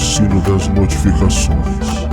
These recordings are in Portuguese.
sino das notificações.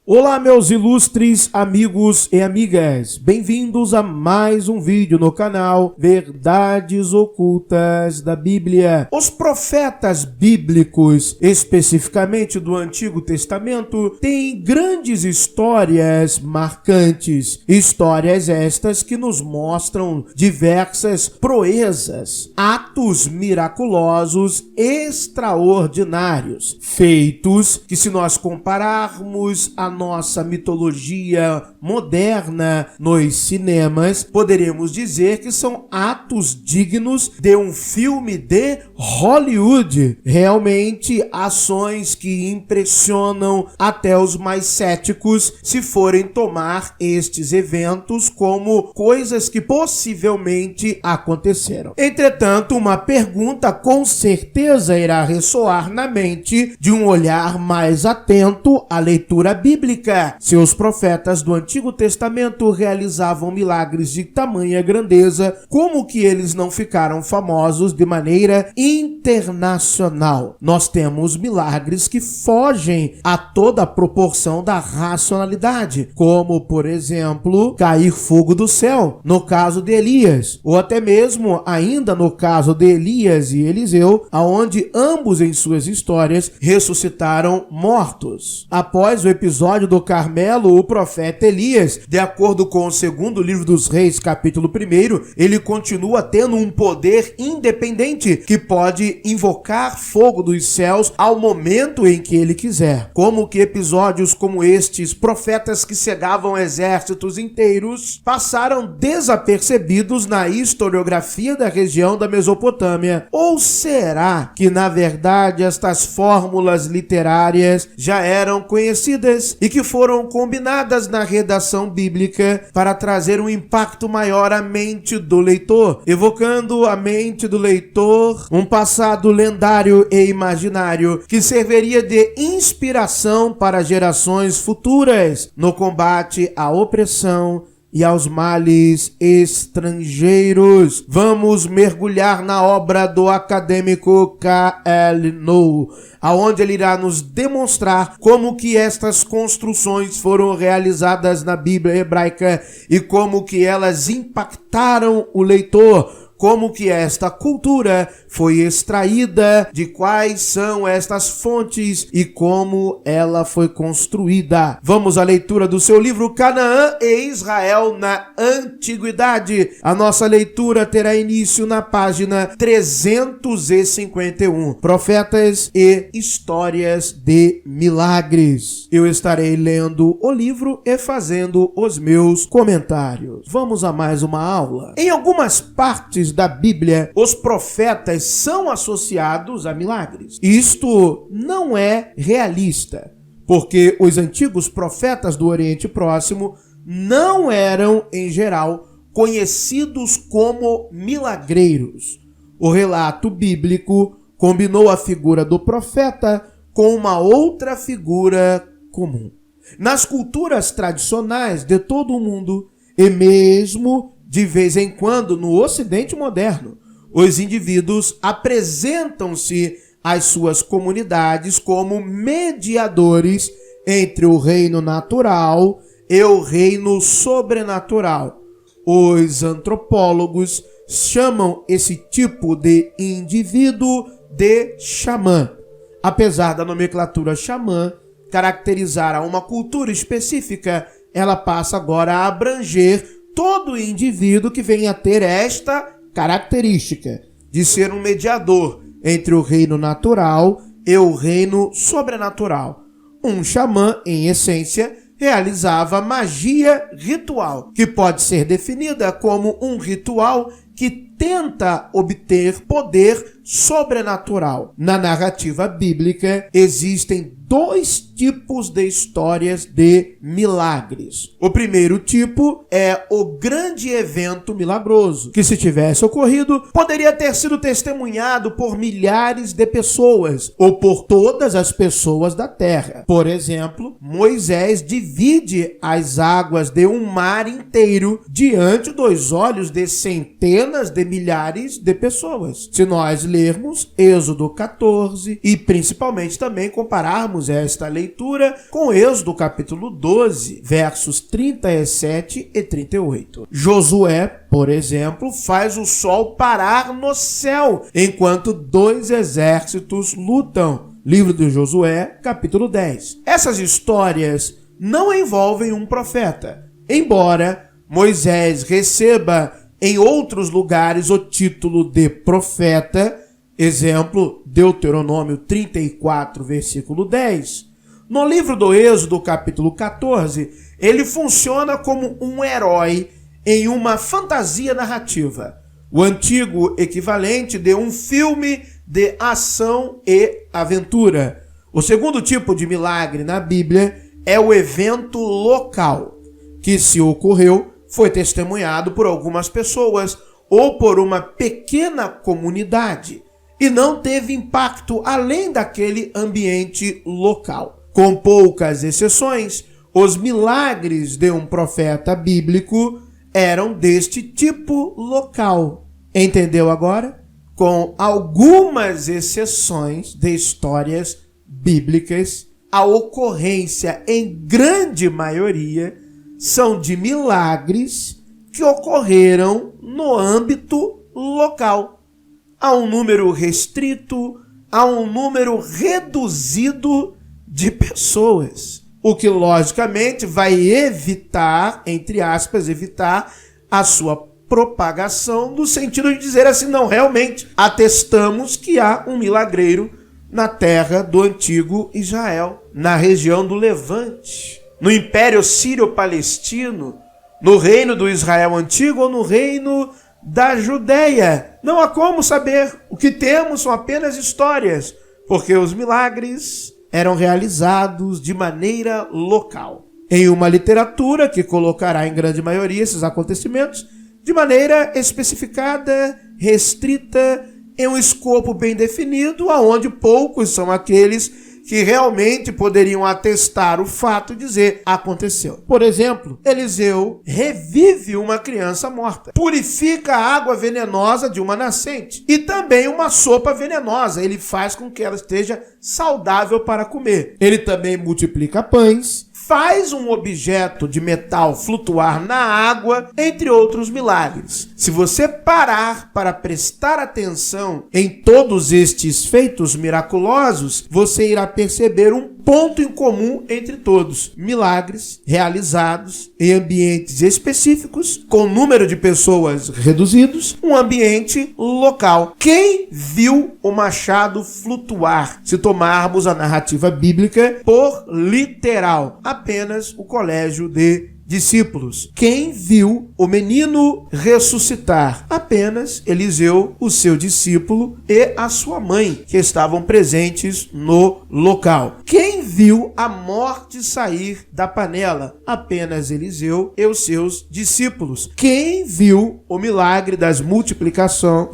Olá, meus ilustres amigos e amigas, bem-vindos a mais um vídeo no canal Verdades Ocultas da Bíblia. Os profetas bíblicos, especificamente do Antigo Testamento, têm grandes histórias marcantes, histórias estas que nos mostram diversas proezas, atos miraculosos extraordinários, feitos que, se nós compararmos a nossa mitologia moderna nos cinemas, poderemos dizer que são atos dignos de um filme de Hollywood. Realmente, ações que impressionam até os mais céticos se forem tomar estes eventos como coisas que possivelmente aconteceram. Entretanto, uma pergunta com certeza irá ressoar na mente de um olhar mais atento à leitura bíblica. Se os profetas do Antigo Testamento realizavam milagres de tamanha grandeza, como que eles não ficaram famosos de maneira internacional? Nós temos milagres que fogem a toda a proporção da racionalidade, como, por exemplo, cair fogo do céu, no caso de Elias, ou até mesmo ainda no caso de Elias e Eliseu, aonde ambos em suas histórias ressuscitaram mortos. Após o episódio do Carmelo, o profeta Elias, de acordo com o segundo livro dos Reis, capítulo 1, ele continua tendo um poder independente que pode invocar fogo dos céus ao momento em que ele quiser. Como que episódios como estes, profetas que cegavam exércitos inteiros, passaram desapercebidos na historiografia da região da Mesopotâmia? Ou será que, na verdade, estas fórmulas literárias já eram conhecidas e que foram combinadas na redação bíblica para trazer um impacto maior à mente do leitor, evocando à mente do leitor um passado lendário e imaginário que serviria de inspiração para gerações futuras no combate à opressão e aos males estrangeiros? Vamos mergulhar na obra do acadêmico K.L. Noll, aonde ele irá nos demonstrar como que estas construções foram realizadas na Bíblia hebraica e como que elas impactaram o leitor, como que esta cultura foi extraída, de quais são estas fontes e como ela foi construída. Vamos à leitura do seu livro Canaã e Israel na Antiguidade. A nossa leitura terá início na página 351, Profetas e Histórias de Milagres. Eu estarei lendo o livro e fazendo os meus comentários. Vamos a mais uma aula. Em algumas partes da Bíblia, os profetas são associados a milagres. Isto não é realista, porque os antigos profetas do Oriente Próximo não eram, em geral, conhecidos como milagreiros. O relato bíblico combinou a figura do profeta com uma outra figura comum. Nas culturas tradicionais de todo o mundo, e mesmo de vez em quando no Ocidente moderno, os indivíduos apresentam-se às suas comunidades como mediadores entre o reino natural e o reino sobrenatural. Os antropólogos chamam esse tipo de indivíduo de xamã. Apesar da nomenclatura xamã caracterizar a uma cultura específica, ela passa agora a abranger todo indivíduo que venha a ter esta característica de ser um mediador entre o reino natural e o reino sobrenatural. Um xamã, em essência, realizava magia ritual, que pode ser definida como um ritual que tenta obter poder sobrenatural. Na narrativa bíblica, existem dois tipos de histórias de milagres. O primeiro tipo é o grande evento milagroso, que, se tivesse ocorrido, poderia ter sido testemunhado por milhares de pessoas ou por todas as pessoas da terra. Por exemplo, Moisés divide as águas de um mar inteiro diante dos olhos de centenas centenas de milhares de pessoas. Se nós lermos Êxodo 14 e principalmente também compararmos esta leitura com Êxodo capítulo 12, versos 37 e 38. Josué, por exemplo, faz o sol parar no céu enquanto dois exércitos lutam. Livro de Josué, capítulo 10. Essas histórias não envolvem um profeta, embora Moisés receba em outros lugares o título de profeta, exemplo, Deuteronômio 34, versículo 10. No livro do Êxodo, capítulo 14, ele funciona como um herói em uma fantasia narrativa, o antigo equivalente de um filme de ação e aventura. O segundo tipo de milagre na Bíblia é o evento local, que se ocorreu, foi testemunhado por algumas pessoas ou por uma pequena comunidade e não teve impacto além daquele ambiente local. Com poucas exceções, os milagres de um profeta bíblico eram deste tipo local. Entendeu agora? Com algumas exceções de histórias bíblicas, a ocorrência, em grande maioria, são de milagres que ocorreram no âmbito local. Há um número restrito, há um número reduzido de pessoas, o que logicamente vai evitar, entre aspas, evitar a sua propagação, no sentido de dizer assim, não, realmente atestamos que há um milagreiro na terra do antigo Israel, na região do Levante, no Império Sírio-Palestino, no reino do Israel antigo ou no reino da Judéia. Não há como saber. O que temos são apenas histórias, porque os milagres eram realizados de maneira local, em uma literatura que colocará em grande maioria esses acontecimentos de maneira especificada, restrita, em um escopo bem definido, aonde poucos são aqueles que realmente poderiam atestar o fato e dizer, aconteceu. Por exemplo, Eliseu revive uma criança morta, purifica a água venenosa de uma nascente e também uma sopa venenosa. Ele faz com que ela esteja saudável para comer. Ele também multiplica pães, faz um objeto de metal flutuar na água, entre outros milagres. Se você parar para prestar atenção em todos estes feitos miraculosos, você irá perceber um ponto em comum entre todos: milagres realizados em ambientes específicos, com número de pessoas reduzidos, um ambiente local. Quem viu o machado flutuar, se tomarmos a narrativa bíblica por literal? Apenas o colégio de discípulos. Quem viu o menino ressuscitar? Apenas Eliseu, o seu discípulo, e a sua mãe, que estavam presentes no local. Quem viu a morte sair da panela? Apenas Eliseu e os seus discípulos. Quem viu o milagre da multiplicação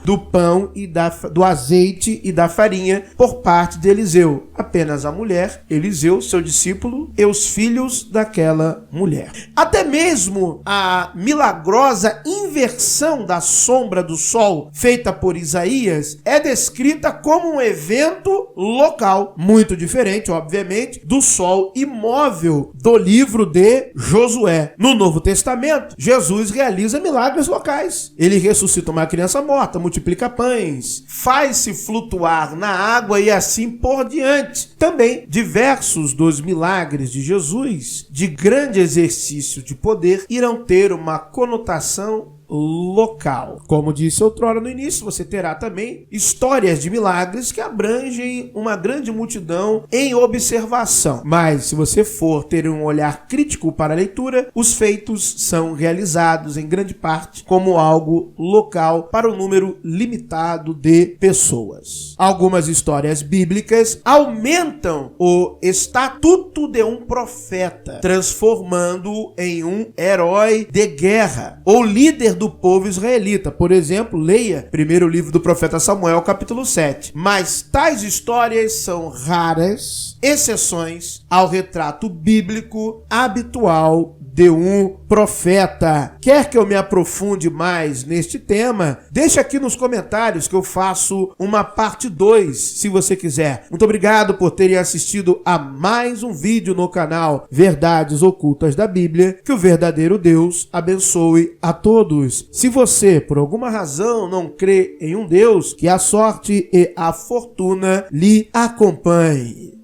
do pão e do azeite e da farinha por parte de Eliseu? Apenas a mulher, Eliseu, seu discípulo, e os filhos daquela mulher. Até mesmo a milagrosa inversão da sombra do sol feita por Isaías é descrita como um evento local, muito diferente, obviamente, do sol imóvel do livro de Josué. No Novo Testamento, Jesus realiza milagres locais. Ele ressuscita uma criança morta, multiplica pães, faz-se flutuar na água e assim por diante. Também diversos dos milagres de Jesus, de grande exercício de poder, irão ter uma conotação local. Como disse outrora no início, você terá também histórias de milagres que abrangem uma grande multidão em observação. Mas, se você for ter um olhar crítico para a leitura, os feitos são realizados em grande parte como algo local para um número limitado de pessoas. Algumas histórias bíblicas aumentam o estatuto de um profeta, transformando-o em um herói de guerra ou líder do povo israelita. Por exemplo, leia primeiro livro do profeta Samuel, capítulo 7. Mas tais histórias são raras exceções ao retrato bíblico habitual de um profeta. Quer que eu me aprofunde mais neste tema? Deixa aqui nos comentários que eu faço uma parte 2, se você quiser. Muito obrigado por terem assistido a mais um vídeo no canal Verdades Ocultas da Bíblia. Que o verdadeiro Deus abençoe a todos. Se você, por alguma razão, não crê em um Deus, que a sorte e a fortuna lhe acompanhe.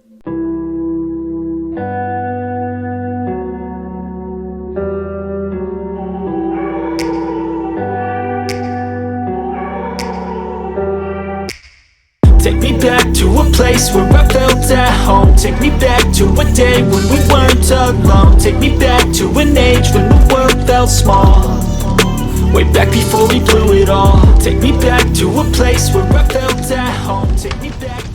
Take me back to a place where I felt at home. Take me back to a day when we weren't alone. Take me back to an age when the world felt small. Way back before we blew it all. Take me back to a place where I felt at home. Take me back.